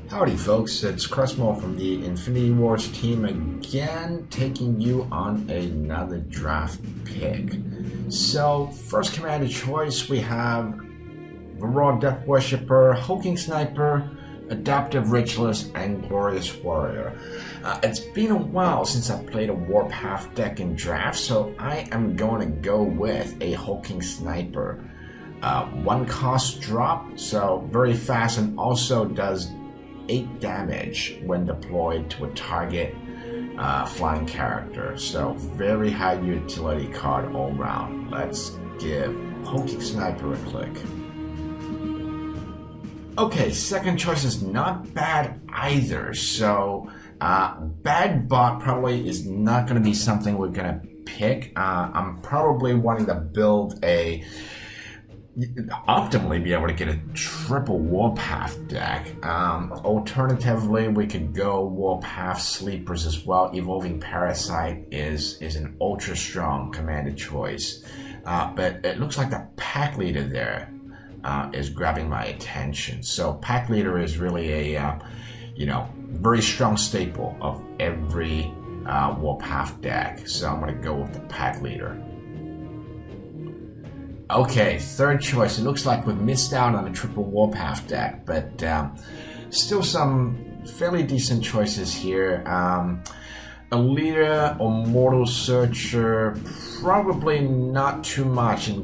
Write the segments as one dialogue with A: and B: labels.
A: Howdy folks, it's Crestmoor from the Infinity Wars team again, taking you on another draft pick. So, first commander choice, we have the Raw Death Worshipper, Hulking Sniper, Adaptive Ritualist, and Glorious Warrior. It's been a while since I played a Warpath deck in draft, so I am going to go with a Hulking Sniper. One cost drop, so very fast, and also does 8 damage when deployed to a target flying character. So very high utility card all around. Let's give Hulking Sniper a click. Okay, second choice is not bad either. So Bad Bot probably is not going to be something we're going to pick. I'm probably wanting to build optimally be able to get a triple Warpath deck. Alternatively, we could go Warpath Sleepers as well. Evolving Parasite is an ultra strong commander choice, but it looks like the pack leader there is grabbing my attention. So pack leader is really a very strong staple of every Warpath deck. So I'm going to go with the pack leader. Okay, third choice. It looks like we've missed out on a triple Warpath deck, but still some fairly decent choices here. A leader or Mortal Searcher, probably not too much in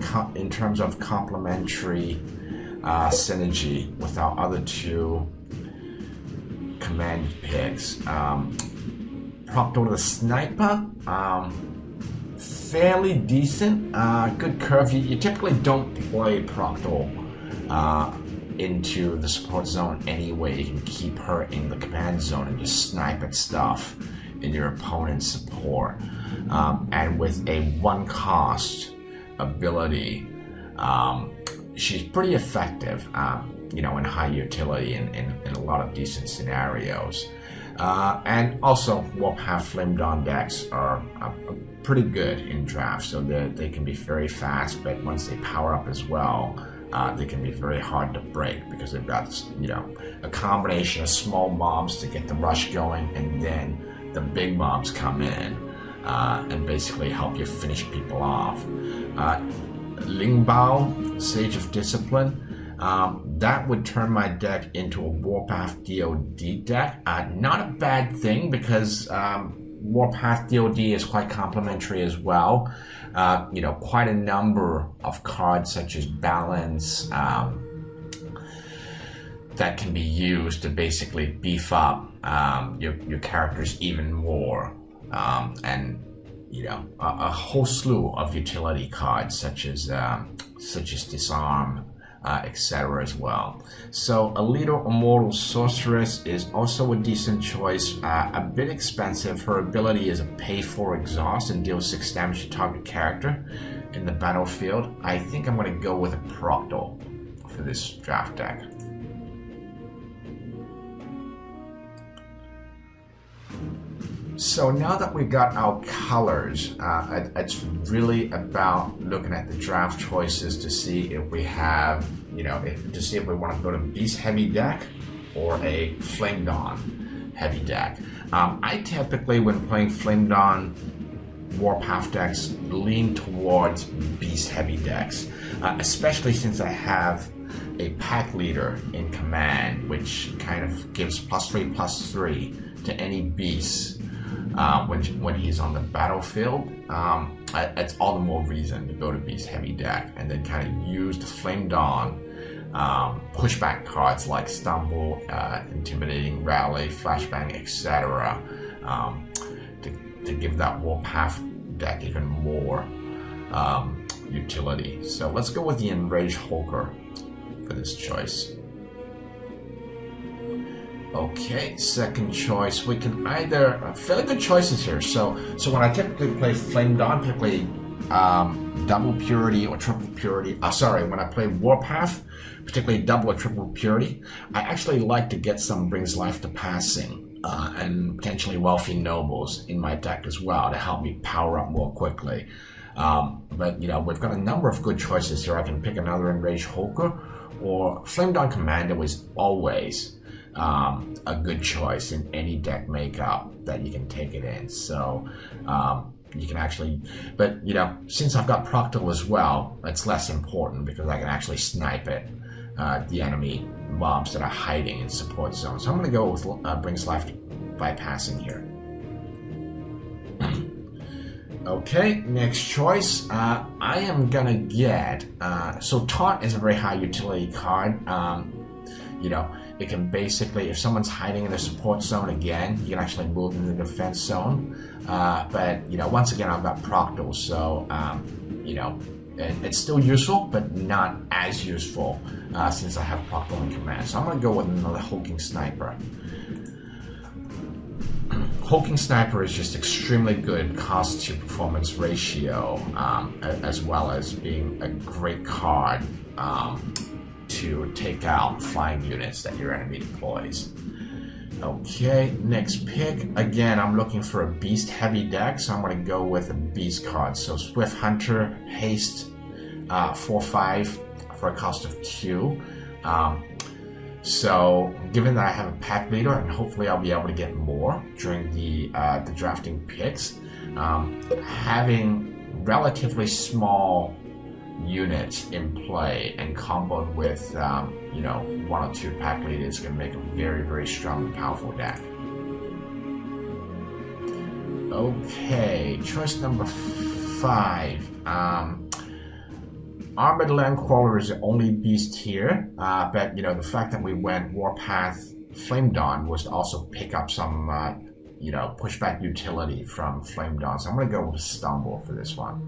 A: terms of complementary synergy with our other two command picks. Proctor the Sniper. Fairly decent, good curve. You typically don't play Proctor into the support zone anyway. You can keep her in the command zone and just snipe at stuff in your opponent's support. And with a one cost ability, she's pretty effective, in high utility in a lot of decent scenarios. And also, Warpath Flame Dawn decks are pretty good in draft, so they can be very fast, but once they power up as well, they can be very hard to break because they've got, a combination of small mobs to get the rush going, and then the big mobs come in and basically help you finish people off. Lingbao, Sage of Discipline, that would turn my deck into a Warpath DoD deck. Not a bad thing because Warpath DoD is quite complementary as well. Quite a number of cards such as Balance that can be used to basically beef up your characters even more. And a whole slew of utility cards such as Disarm, etc. as well. So a leader or Mortal Sorceress is also a decent choice. A bit expensive. Her ability is a pay for exhaust and deals 6 damage to target character in the battlefield. I think I'm going to go with a Proctor for this draft deck. So now that we've got our colors, it's really about looking at the draft choices to see if we have, to see if we want to go to Beast heavy deck or a Flame Dawn heavy deck. I typically, when playing Flame Dawn Warpath decks, lean towards Beast heavy decks, especially since I have a pack leader in command, which kind of gives +3/+3 to any beasts. When he's on the battlefield, it's all the more reason to go to Beast heavy deck and then kind of use the Flame Dawn pushback cards like Stumble, Intimidating Rally, Flashbang, etc. To give that Warpath deck even more utility. So let's go with the Enraged Hulker for this choice. Okay, second choice. We can either fairly good choices here. So when I typically play Flame Dawn, typically double purity or triple purity. When I play Warpath, particularly double or triple purity, I actually like to get some Brings Life to Passing and potentially Wealthy Nobles in my deck as well to help me power up more quickly. But we've got a number of good choices here. I can pick another Enraged Hulker, or Flame Dawn Commando is always a good choice in any deck makeup that you can take it in. So you can actually, but since I've got Proctal as well, it's less important because I can actually snipe it, the enemy mobs that are hiding in support zones. So I'm going to go with Brings Life Bypassing here. Okay, next choice. I am gonna get, so Taunt is a very high utility card. It can basically, if someone's hiding in the support zone again, you can actually move in the defense zone. But once again, I've got Proctal, so it's still useful, but not as useful since I have Proctal in command. So I'm gonna go with another Hulking Sniper. Hulking Sniper is just extremely good cost to performance ratio, as well as being a great card to take out flying units that your enemy deploys. Okay, next pick. Again, I'm looking for a beast heavy deck, so I'm going to go with a beast card. So Swift Hunter, Haste, 4/5 for a cost of 2. So, given that I have a pack leader, and hopefully I'll be able to get more during the drafting picks, having relatively small units in play and comboed with, 1 or 2 pack leaders is going to make a very, very strong and powerful deck. Okay, choice number 5. Armored Landcrawler is the only beast here, but the fact that we went Warpath Flame Dawn was to also pick up some, pushback utility from Flame Dawn. So I'm going to go with Stumble for this one.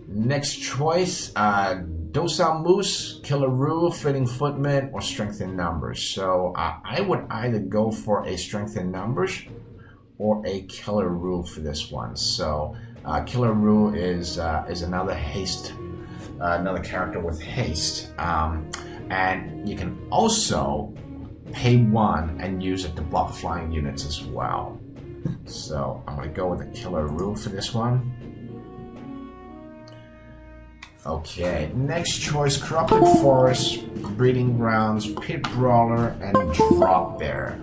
A: Next choice, Docile Moose, Killer Roo, Flitting Footman, or Strength in Numbers. So I would either go for a Strength in Numbers or a Killer Roo for this one. So Killer Roo is another haste, another character with haste, and you can also pay 1 and use it to block flying units as well. So I'm going to go with a Killer Roo for this one. Okay, next choice, Corrupted Forest, Breeding Grounds, Pit Brawler, and Drop Bear.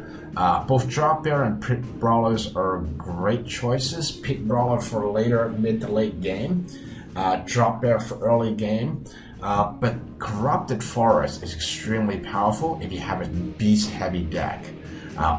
A: Both Drop Bear and Pit Brawlers are great choices. Pit Brawler for later, mid to late game. Drop Bear for early game. But Corrupted Forest is extremely powerful if you have a beast heavy deck.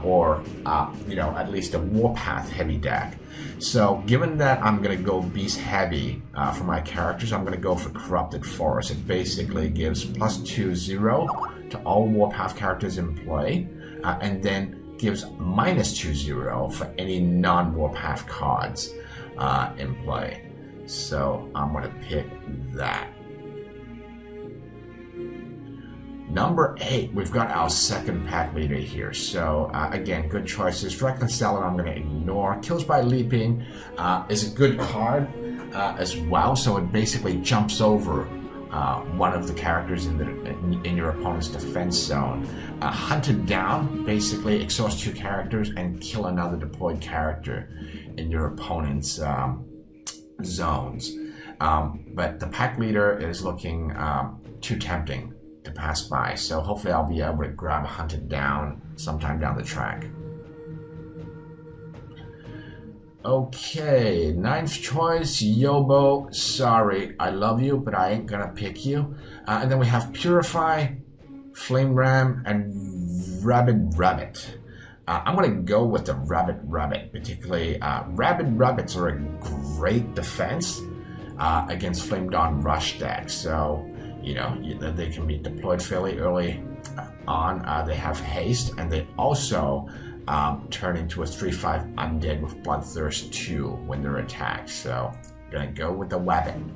A: Or at least a Warpath heavy deck. So given that I'm going to go beast heavy for my characters, I'm going to go for Corrupted Forest. It basically gives +2/0 to all Warpath characters in play, and then gives -2/0 for any non-Warpath cards in play. So I'm going to pick that. Number 8, we've got our second pack leader here. So again, good choices. Reconciler I'm going to ignore. Kills by Leaping is a good card as well. So it basically jumps over one of the characters in your opponent's defense zone. Hunted Down basically exhausts 2 characters and kill another deployed character in your opponent's zones. But the pack leader is looking too tempting to pass by, so hopefully I'll be able to grab Hunted Down sometime down the track. Okay, 9th choice, Yobo. Sorry, I love you, but I ain't gonna pick you. And then we have Purify, Flame Ram, and Rabid Rabbit. I'm gonna go with the Rabid Rabbit, particularly. Rabid Rabbits are a great defense against Flame Dawn Rush decks. So they can be deployed fairly early on. They have haste, and they also turn into a 3/5 undead with Bloodthirst 2 when they're attacked. So I'm gonna go with the weapon.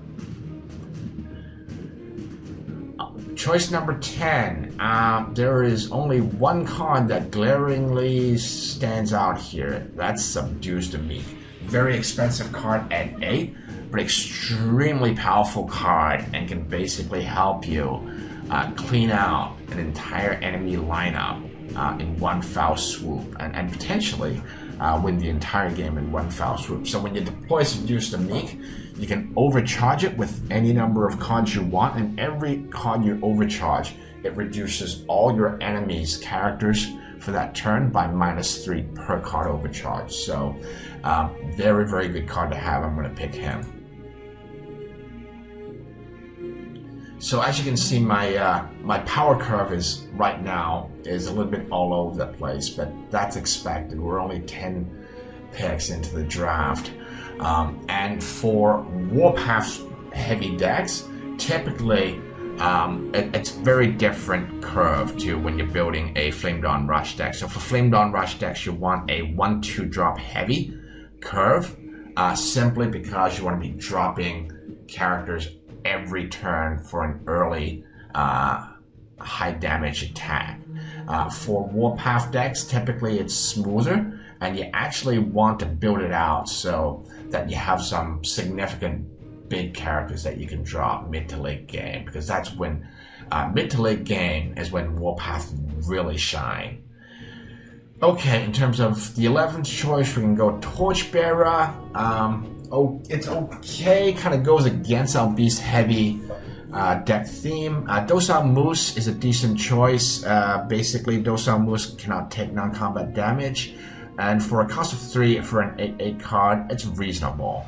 A: Choice number 10. There is only one card that glaringly stands out here. That's Subdues the Meek. Very expensive card at 8, but extremely powerful card and can basically help you clean out an entire enemy lineup in one foul swoop, and potentially win the entire game in one foul swoop. So when you deploy Subdues the Meek, You can overcharge it with any number of cards you want, and every card you overcharge, it reduces all your enemies' characters for that turn by -3 per card overcharge. So very, very good card to have. I'm going to pick him. So as you can see, my power curve is right now is a little bit all over the place, but that's expected. We're only 10 picks into the draft. And for Warpath heavy decks, typically it's very different curve to when you're building a Flame Dawn Rush deck. So for Flame Dawn Rush decks, you want a 1-2 drop heavy curve, simply because you want to be dropping characters every turn for an early high damage attack. For Warpath decks, typically it's smoother, and you actually want to build it out so that you have some significant big characters that you can drop mid to late game, because that's when mid to late game is when Warpath really shine. Okay, in terms of the 11th choice, we can go Torchbearer. It's okay, kind of goes against our beast heavy deck theme. Docile Moose is a decent choice. Basically, Docile Moose cannot take non-combat damage, and for a cost of 3 for an 8/8 card, it's reasonable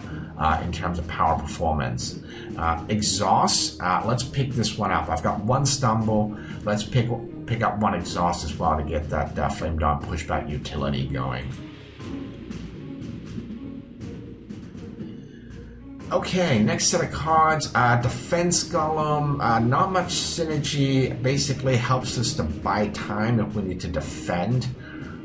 A: in terms of power performance. Exhaust, let's pick this one up. I've got one Stumble. Let's pick up one Exhaust as well to get that Flame Dawn pushback utility going. Okay, next set of cards, Defense Golem. Not much synergy, basically helps us to buy time if we need to defend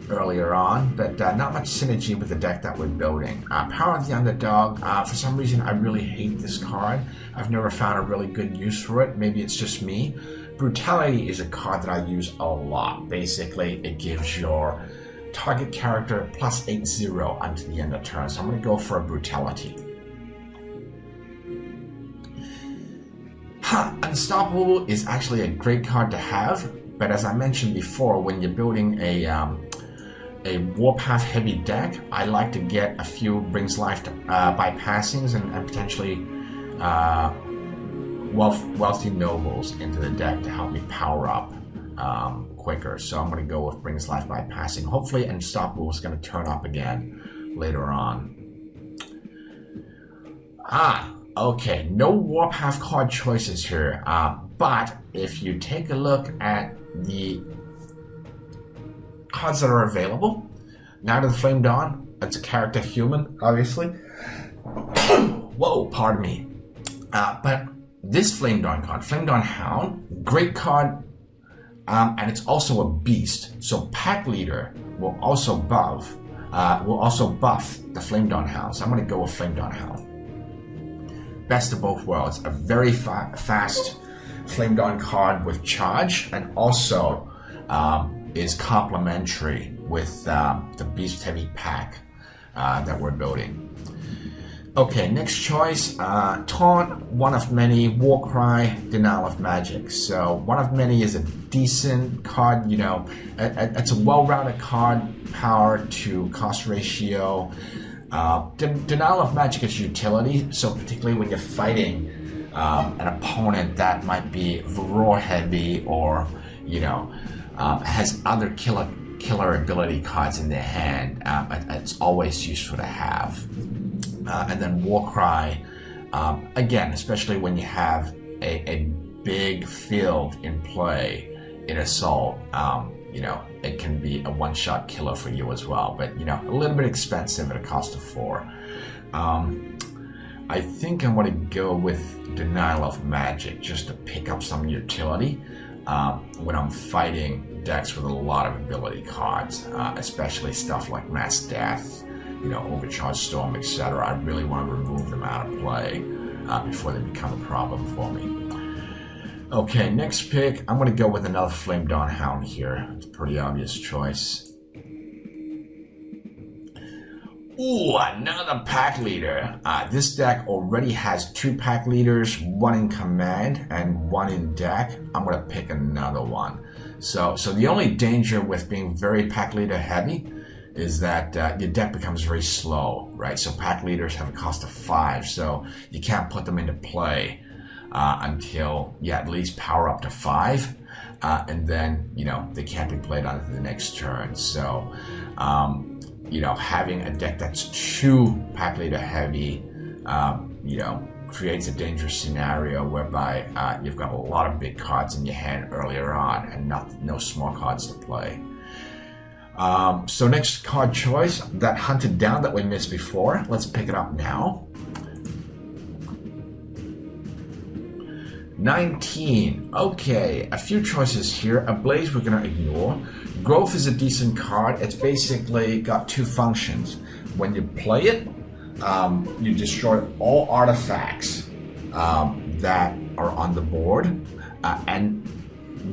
A: earlier on, but not much synergy with the deck that we're building. Power of the Underdog, for some reason I really hate this card. I've never found a really good use for it. Maybe it's just me. Brutality is a card that I use a lot. Basically, it gives your target character +8/0 until the end of turn, so I'm going to go for a Brutality. Unstoppable is actually a great card to have, but as I mentioned before, when you're building a Warpath heavy deck, I like to get a few Brings Life bypassings and potentially wealthy nobles into the deck to help me power up quicker. So I'm going to go with Brings Life bypassing. Hopefully Unstoppable is going to turn up again later on. Okay, no Warpath card choices here, but if you take a look at the cards that are available, Knight of the Flame Dawn, that's a character human, obviously. Whoa, pardon me. But this Flame Dawn card, Flame Dawn Hound, great card, and it's also a beast. So Pack Leader will also buff the Flame Dawn Hound. So I'm going to go with Flame Dawn Hound. Best of both worlds, a very fast Flame Dawn card with charge, and also is complementary with the beast heavy pack that we're building. Okay, next choice, Taunt, One of Many, Warcry, Denial of Magic. So One of Many is a decent card, you know, it's a well-rounded card, power to cost ratio. Denial of Magic is utility, so particularly when you're fighting an opponent that might be Varroa heavy or, you know, has other killer ability cards in their hand, it's always useful to have. And then Warcry, again, especially when you have a big field in play in Assault, you know, it can be a one-shot killer for you as well, but, you know, a little bit expensive at a cost of 4. I think I'm going to go with Denial of Magic just to pick up some utility when I'm fighting decks with a lot of ability cards, especially stuff like Mass Death, you know, Overcharged Storm, etc. I really want to remove them out of play before they become a problem for me. Okay, next pick, I'm going to go with another Flame Dawn Hound here. It's a pretty obvious choice. Ooh, another Pack Leader. This deck already has 2 Pack Leaders, 1 in command and 1 in deck. I'm going to pick another one. So the only danger with being very Pack Leader heavy is that your deck becomes very slow, right? So pack leaders have a cost of 5, so you can't put them into play until you at least power up to 5, and then, you know, they can't be played on the next turn. So, you know, having a deck that's too pack leader heavy, you know, creates a dangerous scenario whereby you've got a lot of big cards in your hand earlier on and no small cards to play. So next card choice, that Hunted Down that we missed before, let's pick it up now. 19. Okay, a few choices here. Ablaze we're going to ignore. Growth is a decent card. It's basically got two functions. When you play it, you destroy all artifacts that are on the board. And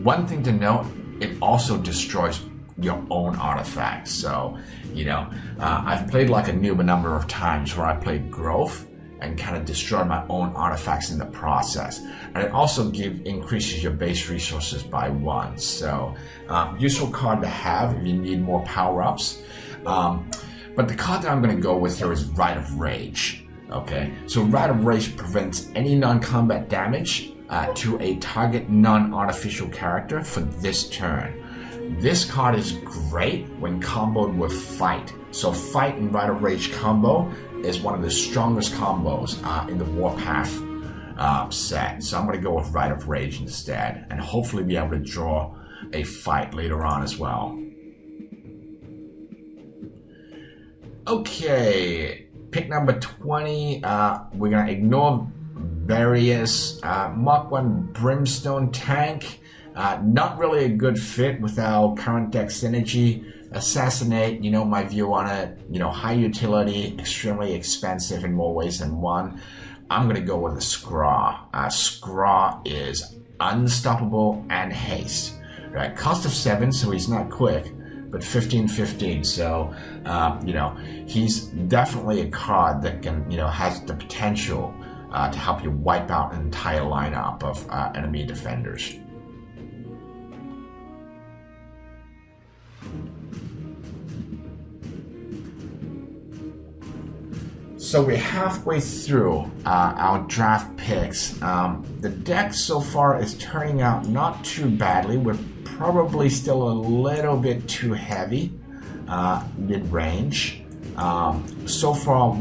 A: one thing to note, it also destroys your own artifacts. So, you know, I've played like a noob a number of times where I played Growth and kind of destroy my own artifacts in the process. And it also increases your base resources by 1. So useful card to have if you need more power-ups. But the card that I'm going to go with here is Rite of Rage. Okay, so Rite of Rage prevents any non-combat damage to a target non-artificial character for this turn. This card is great when comboed with Fight. So Fight and Rite of Rage combo is one of the strongest combos in the Warpath set. So I'm going to go with Rite of Rage instead, and hopefully be able to draw a Fight later on as well. Okay, pick number 20. We're going to ignore various Mark 1 Brimstone Tank. Not really a good fit with our current deck synergy. Assassinate, you know my view on it, you know, high utility, extremely expensive in more ways than one. I'm going to go with a Scraw. Scraw is unstoppable and haste. Right? Cost of 7, so he's not quick, but 15/15. So, you know, he's definitely a card that can, you know, has the potential to help you wipe out an entire lineup of enemy defenders. So we're halfway through our draft picks. The deck so far is turning out not too badly. We're probably still a little bit too heavy, mid-range. So far,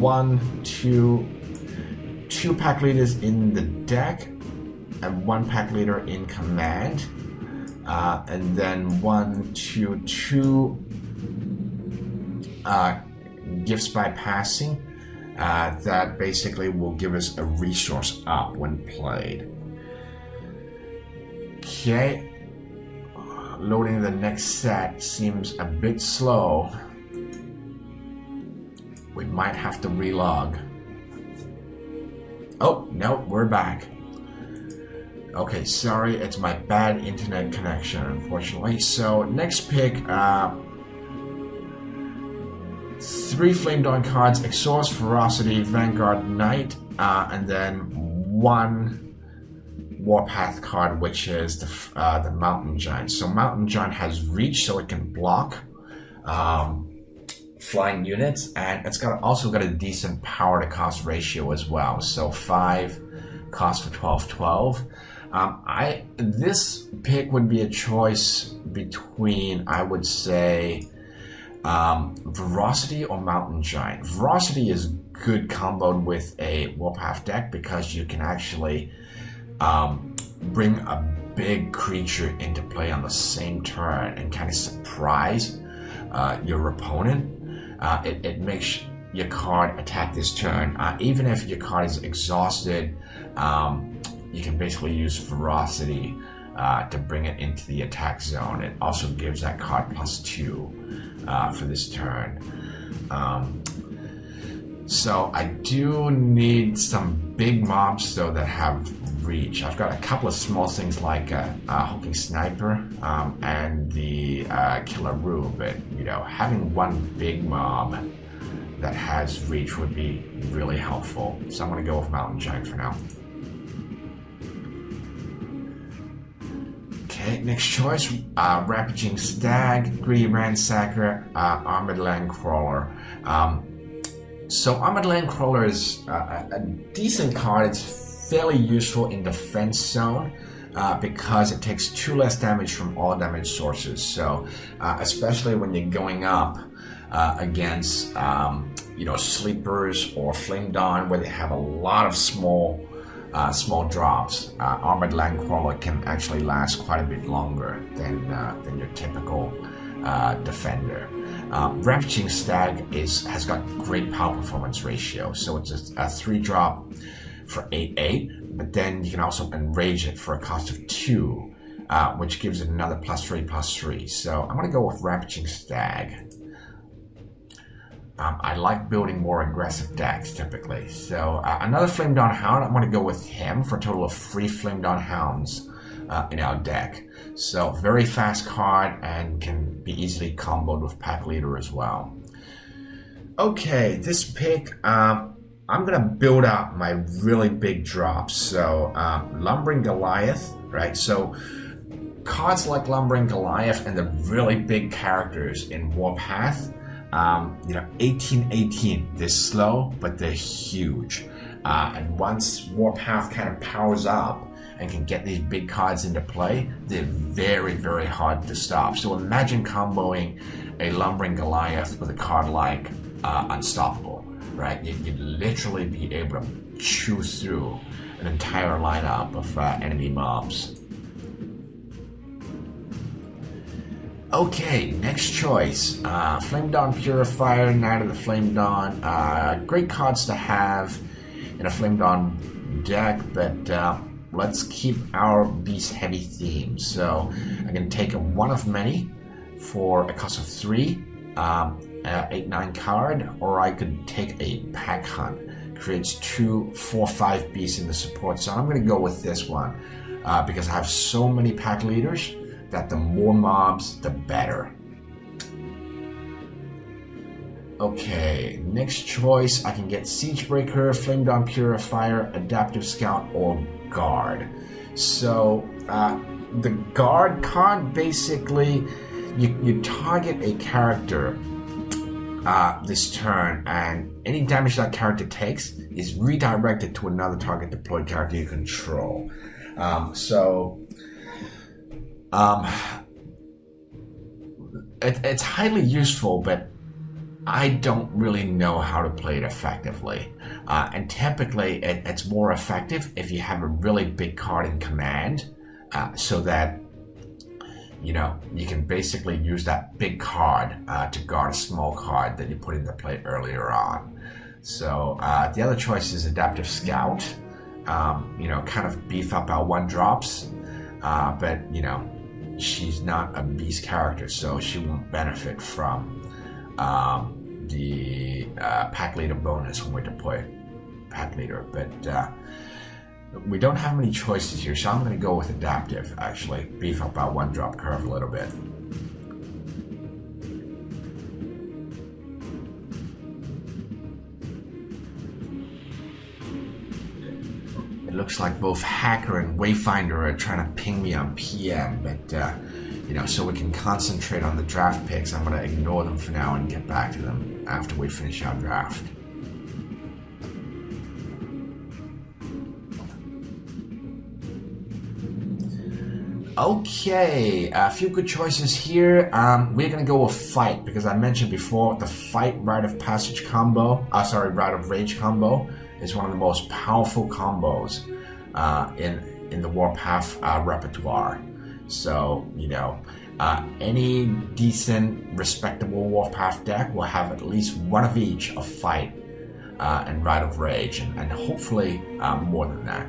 A: 2 pack leaders in the deck, and 1 pack leader in command, and then 2 gifts by passing. That basically will give us a resource up when played. Okay, loading the next set seems a bit slow. We might have to relog. Oh, no, we're back. Okay, sorry, it's my bad internet connection, unfortunately. So, next pick, 3 Flame Dawn cards, Exhaust, Ferocity, Vanguard, Knight, and then 1 Warpath card, which is the Mountain Giant. So Mountain Giant has reach, so it can block flying units, and it's also got a decent power to cost ratio as well. So 5 cost for 12. This pick would be a choice between, I would say, Veracity or Mountain Giant. Veracity is good comboed with a Warpath deck because you can actually bring a big creature into play on the same turn and kind of surprise your opponent. It makes your card attack this turn. Even if your card is exhausted, you can basically use Veracity to bring it into the attack zone. It also gives that card +2 for this turn. So I do need some big mobs though that have reach. I've got a couple of small things like Hulking Sniper and the Killer Roo, but you know, having 1 big mob that has reach would be really helpful. So I'm going to go with Mountain Giant for now. Okay, next choice, Rampaging Stag, Greedy Ransacker, Armored Landcrawler. So Armored Landcrawler is a decent card. It's fairly useful in defense zone because it takes 2 less damage from all damage sources. So especially when you're going up against sleepers or Flame Dawn where they have a lot of small drops, Armored Landcrawler can actually last quite a bit longer than your typical defender. Rampaging Stag has got great power performance ratio, so it's a 3-drop for 8/8, but then you can also enrage it for a cost of 2, which gives it another +3/+3. So I'm going to go with Rampaging Stag. I like building more aggressive decks typically. So another Flame Dawn Hound, I'm going to go with him for a total of 3 Flame Dawn Hounds in our deck. So very fast card and can be easily comboed with Pack Leader as well. Okay, this pick, I'm going to build out my really big drops. So Lumbering Goliath, right? So cards like Lumbering Goliath and the really big characters in Warpath, 1818, they're slow, but they're huge. And once Warpath kind of powers up and can get these big cards into play, they're very, very hard to stop. So imagine comboing a Lumbering Goliath with a card like Unstoppable, right? You'd literally be able to chew through an entire lineup of enemy mobs. Okay, next choice. Flame Dawn Purifier, Knight of the Flame Dawn. Great cards to have in a Flame Dawn deck, but let's keep our beast heavy theme. So I can take a one of many for a cost of 3, 8/9 card, or I could take a Pack Hunt. Creates 2 4/5 beasts in the support. So I'm going to go with this one because I have so many pack leaders that the more mobs, the better. Okay, next choice, I can get Siegebreaker, Flame Dawn Purifier, Adaptive Scout, or Guard. So the Guard card, basically, you target a character this turn, and any damage that character takes is redirected to another target deployed character you control. It's highly useful, but I don't really know how to play it effectively. And typically, it's more effective if you have a really big card in command, so that you can basically use that big card to guard a small card that you put into play earlier on. So the other choice is Adaptive Scout. Kind of beef up our 1-drops, but she's not a beast character, so she won't benefit from the pack leader bonus when we deploy pack leader. But we don't have many choices here, so I'm going to go with adaptive, actually. Beef up our 1-drop curve a little bit. It looks like both Hacker and Wayfinder are trying to ping me on PM, but so we can concentrate on the draft picks, I'm going to ignore them for now and get back to them after we finish our draft. Okay, a few good choices here. We're going to go with Fight, because I mentioned before the Fight Rite of Passage combo, Rite of Rage combo is one of the most powerful combos in the Warpath repertoire. So, any decent, respectable Warpath deck will have at least one of each of Fight and Rite of Rage, and hopefully more than that.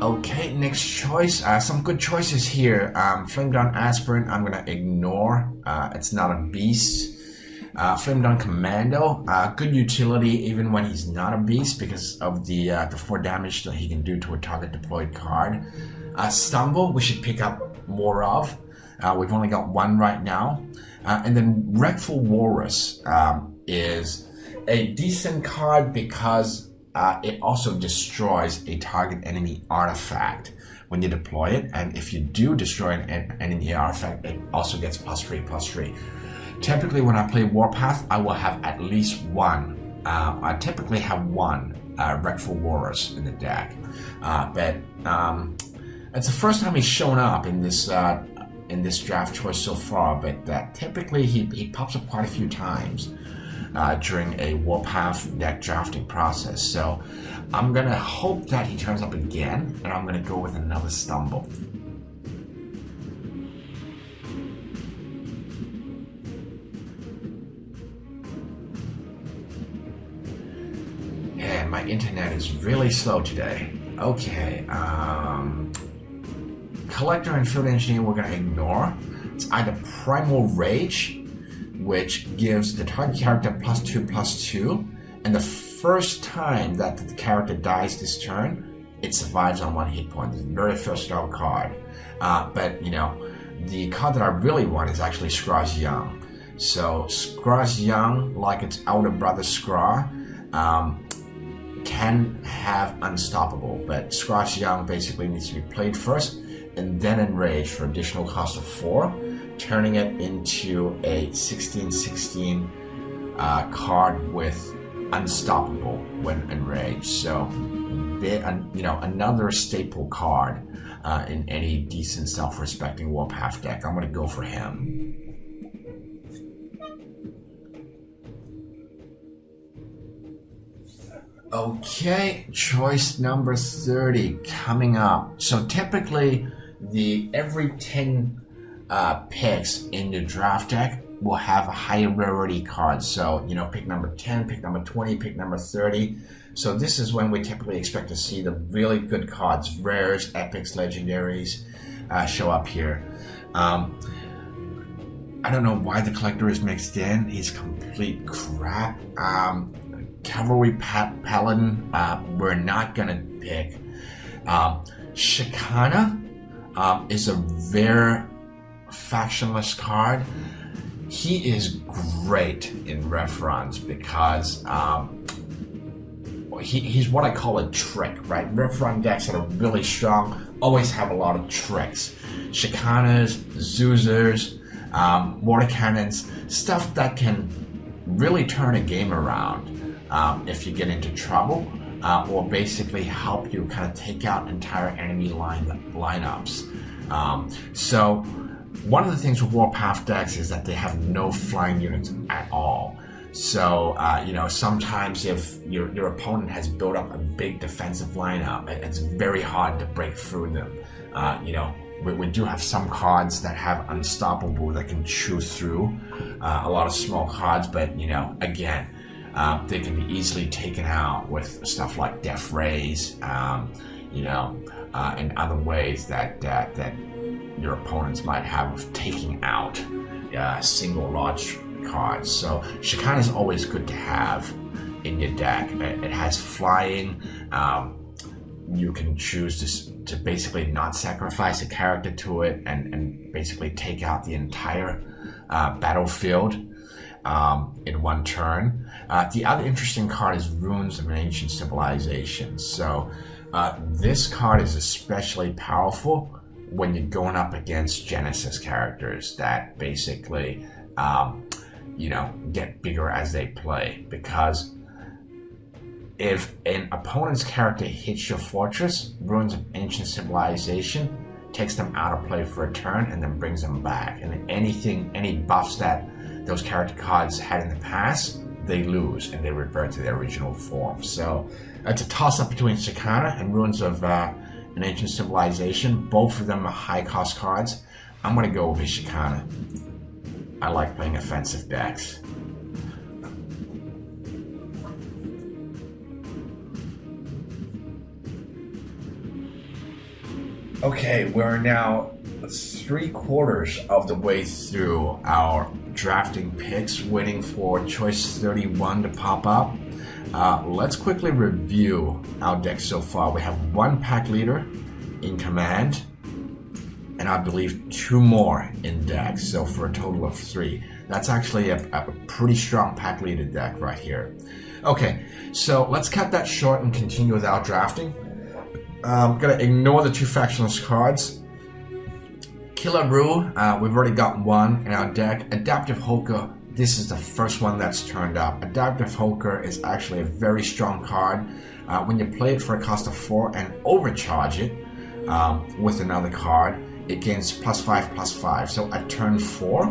A: Okay, next choice. Some good choices here. Flame Dawn Aspirant, I'm going to ignore. It's not a beast. Flame Dawn Commando, good utility even when he's not a beast because of the 4 damage that he can do to a target deployed card. Stumble, we should pick up more of. We've only got 1 right now. And then Wreckful Walrus is a decent card because it also destroys a target enemy artifact when you deploy it. And if you do destroy an enemy artifact, it also gets +3/+3. Typically, when I play Warpath, I will have at least one. I typically have one Wreckful Walrus in the deck, but it's the first time he's shown up in this draft choice so far. But typically, he pops up quite a few times during a Warpath deck drafting process. So I'm gonna hope that he turns up again, and I'm gonna go with another Stumble. And my internet is really slow today. Okay, Collector and Field Engineer we're gonna ignore. It's either Primal Rage, which gives the target character +2/+2, and the first time that the character dies this turn, it survives on 1 hit point. It's the very first star card. But you know, the card that I really want is actually Scraw's Young. So Scraw's Young, like its elder brother Scraw, can have Unstoppable, but Scraw's Young basically needs to be played first and then enraged for additional cost of 4, turning it into a 16/16 card with Unstoppable when enraged. So, another staple card in any decent self-respecting Warpath deck. I'm going to go for him. Okay, choice number 30 coming up. So typically, every 10 picks in the draft deck will have a higher rarity card. So, pick number 10, pick number 20, pick number 30. So this is when we typically expect to see the really good cards, rares, epics, legendaries, show up here. I don't know why the collector is mixed in. He's complete crap. Cavalry Paladin, we're not gonna pick. Shikana is a rare factionless card. He is great in ref runs because he's what I call a trick, right? Ref run decks that are really strong always have a lot of tricks. Shikanas, Zuzers, mortar cannons, stuff that can really turn a game around. If you get into trouble, or basically help you kind of take out entire enemy lineups. So one of the things with Warpath decks is that they have no flying units at all. So sometimes if your opponent has built up a big defensive lineup, it's very hard to break through them. We do have some cards that have Unstoppable that can chew through a lot of small cards, but again, they can be easily taken out with stuff like Death Rays, and other ways that your opponents might have of taking out single large cards. So Shikana is always good to have in your deck. It has flying. You can choose to basically not sacrifice a character to it and basically take out the entire battlefield in one turn. The other interesting card is Ruins of an Ancient Civilization. So this card is especially powerful when you're going up against Genesis characters that basically get bigger as they play, because if an opponent's character hits your fortress, Ruins of Ancient Civilization takes them out of play for a turn and then brings them back. And any buffs that those character cards had in the past, they lose and they revert to their original form. So it's a toss-up between Shikana and Ruins of an Ancient Civilization. Both of them are high-cost cards. I'm going to go with Shikana. I like playing offensive decks. Okay, we're now 3/4 of the way through our drafting picks, waiting for choice 31 to pop up. Let's quickly review our deck so far. We have one pack leader in command, and I believe 2 more in deck, so for a total of 3. That's actually a pretty strong pack leader deck right here. Okay, so let's cut that short and continue with our drafting. I'm gonna ignore the 2 factionless cards. Killer Rue, we've already got 1 in our deck. Adaptive Hulker, this is the first one that's turned up. Adaptive Hulker is actually a very strong card. When you play it for a cost of 4 and overcharge it with another card, it gains +5/+5. So at turn 4,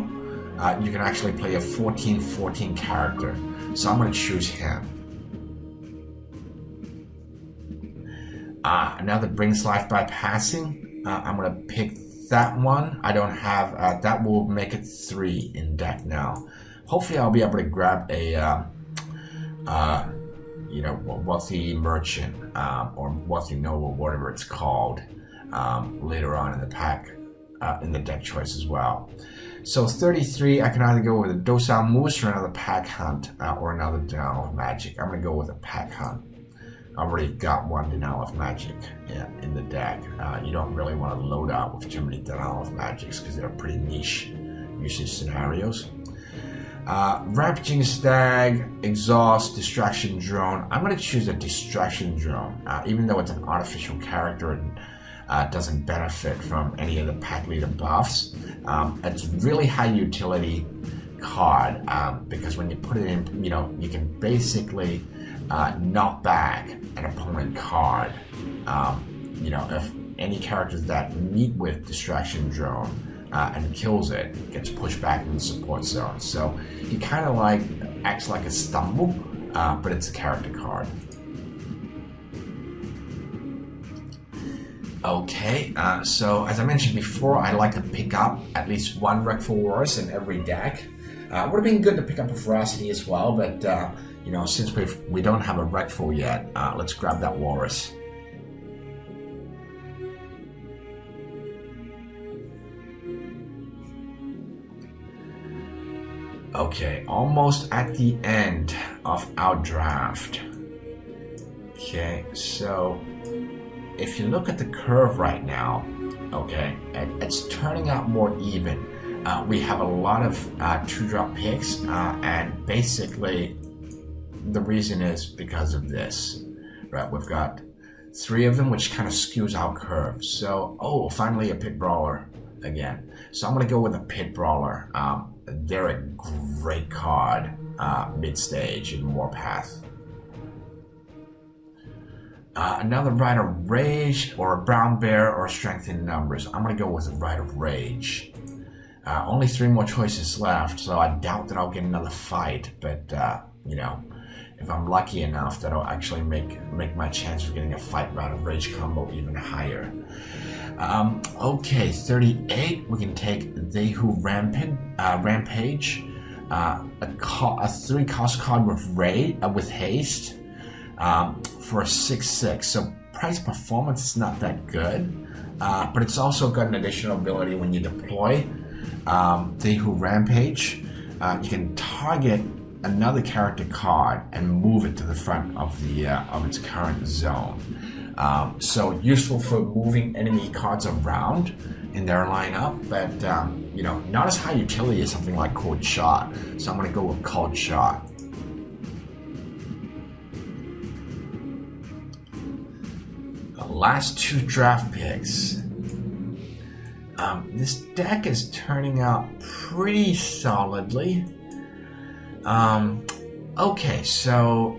A: you can actually play a 14/14 character. So I'm going to choose him. Another brings life by passing. I'm going to pick that one. I don't have that. Will make it 3 in deck now. Hopefully, I'll be able to grab a wealthy merchant or wealthy noble, whatever it's called, later on in the pack, in the deck choice as well. So 33, I can either go with a Docile Moose or another Pack Hunt or another Denial of Magic. I'm going to go with a Pack Hunt. I already got 1 Denial of Magic in the deck. You don't really want to load out with too many Denial of Magics because they're pretty niche usage scenarios. Rampaging Stag, Exhaust, Distraction Drone. I'm going to choose a Distraction Drone, even though it's an artificial character and doesn't benefit from any of the pack leader buffs. It's really high utility card because when you put it in, you can basically knock back an opponent card. If any characters that meet with Distraction Drone and kills it, gets pushed back in the support zone. So he kind of acts like a stumble, but it's a character card. Okay, so as I mentioned before, I like to pick up at least 1 Wreckful Walrus in every deck. Would have been good to pick up a Ferocity as well, but since we don't have a Wreckful yet, let's grab that Walrus. Okay, almost at the end of our draft. Okay, so if you look at the curve right now, okay, it's turning out more even. We have a lot of 2-drop picks, and basically the reason is because of this, right? We've got 3 of them, which kind of skews our curve. So, finally a Pit Brawler again. So I'm going to go with a Pit Brawler. They're a great card mid-stage in Warpath. Another Rite of Rage, or a Brown Bear, or Strength in Numbers. I'm going to go with a Rite of Rage. Only 3 more choices left, so I doubt that I'll get another fight. But, if I'm lucky enough, that'll actually make my chance of getting a fight Rite of Rage combo even higher. Okay, 38, we can take They Who Rampage. A 3-cost card with haste. For a 6/6, so price performance is not that good, but it's also got an additional ability when you deploy They Who Rampage. You can target another character card and move it to the front of its current zone. So useful for moving enemy cards around in their lineup, but not as high utility as something like Cold Shot. So I'm going to go with Cold Shot. Last 2 draft picks. This deck is turning out pretty solidly. Okay, so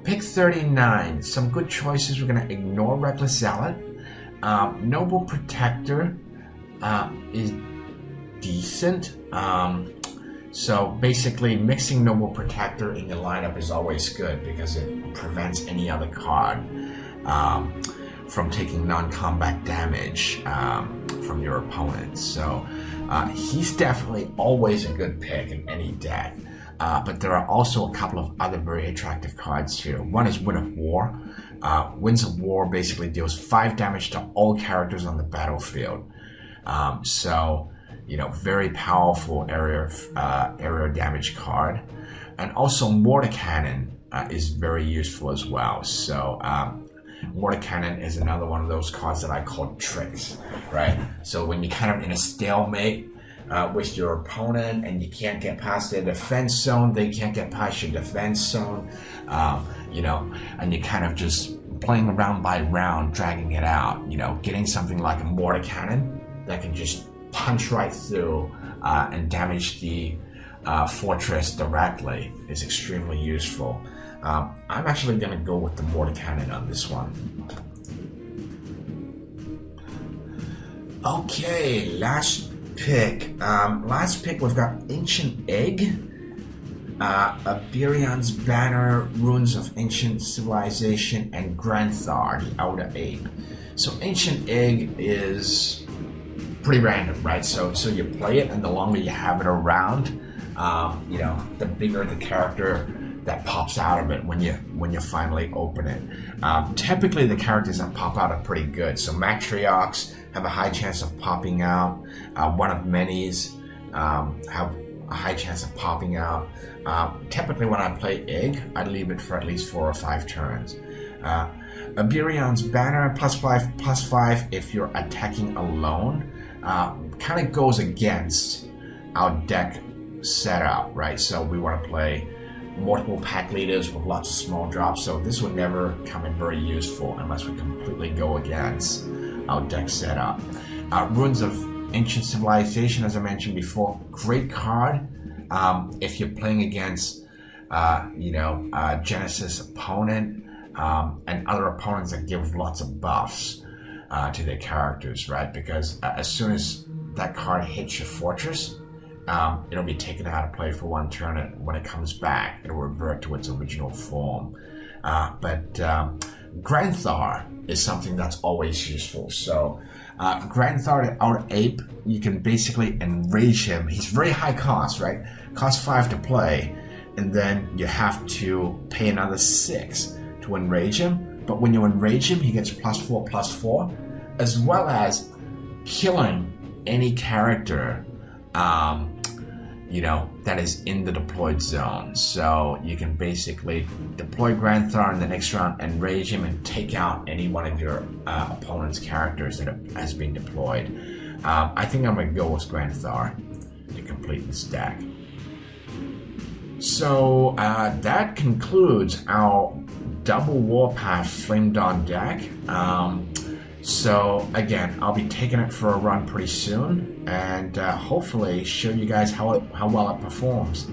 A: pick 39. Some good choices. We're going to ignore Reckless Zealot. Noble Protector is decent. So basically, mixing Noble Protector in your lineup is always good because it prevents any other card from taking non-combat damage from your opponent. So he's definitely always a good pick in any deck. But there are also a couple of other very attractive cards here. One is Wind of War. Winds of War basically deals 5 damage to all characters on the battlefield. Very powerful area damage card. And also Mortar Cannon is very useful as well. So Mortar Cannon is another one of those cards that I call tricks, right? So when you're kind of in a stalemate, with your opponent, and you can't get past their defense zone, they can't get past your defense zone, and you're kind of just playing round by round, dragging it out, getting something like a mortar cannon that can just punch right through and damage the fortress directly is extremely useful. I'm actually going to go with the mortar cannon on this one. Okay, last pick. We've got Ancient Egg, Iberian's Banner, Ruins of Ancient Civilization, and Granthar, the Outer Ape. So Ancient Egg is pretty random, right? So you play it, and the longer you have it around, the bigger the character that pops out of it when you finally open it. Typically, the characters that pop out are pretty good. So matriarchs have a high chance of popping out. One of many's have a high chance of popping out. Typically, when I play Egg, I leave it for at least 4 or 5 turns. Iberian's Banner, +5/+5 if you're attacking alone, kind of goes against our deck setup, right? So we want to play multiple pack leaders with lots of small drops, so this would never come in very useful unless we completely go against our deck setup. Ruins of Ancient Civilization, as I mentioned before, great card if you're playing against Genesis opponent and other opponents that give lots of buffs to their characters, right? Because as soon as that card hits your fortress, it'll be taken out of play for 1 turn, and when it comes back, it'll revert to its original form. But Granthar is something that's always useful. So Granthar, the Outer Ape, you can basically enrage him. He's very high cost, right? Cost 5 to play, and then you have to pay another 6 to enrage him. But when you enrage him, he gets +4/+4, as well as killing any character that is in the deployed zone. So you can basically deploy Granthar in the next round, enrage him, and take out any one of your opponent's characters that has been deployed. I think I'm going to go with Granthar to complete this deck. So that concludes our double Warpath Flame Dawn deck. So again, I'll be taking it for a run pretty soon, and hopefully show you guys how well it performs.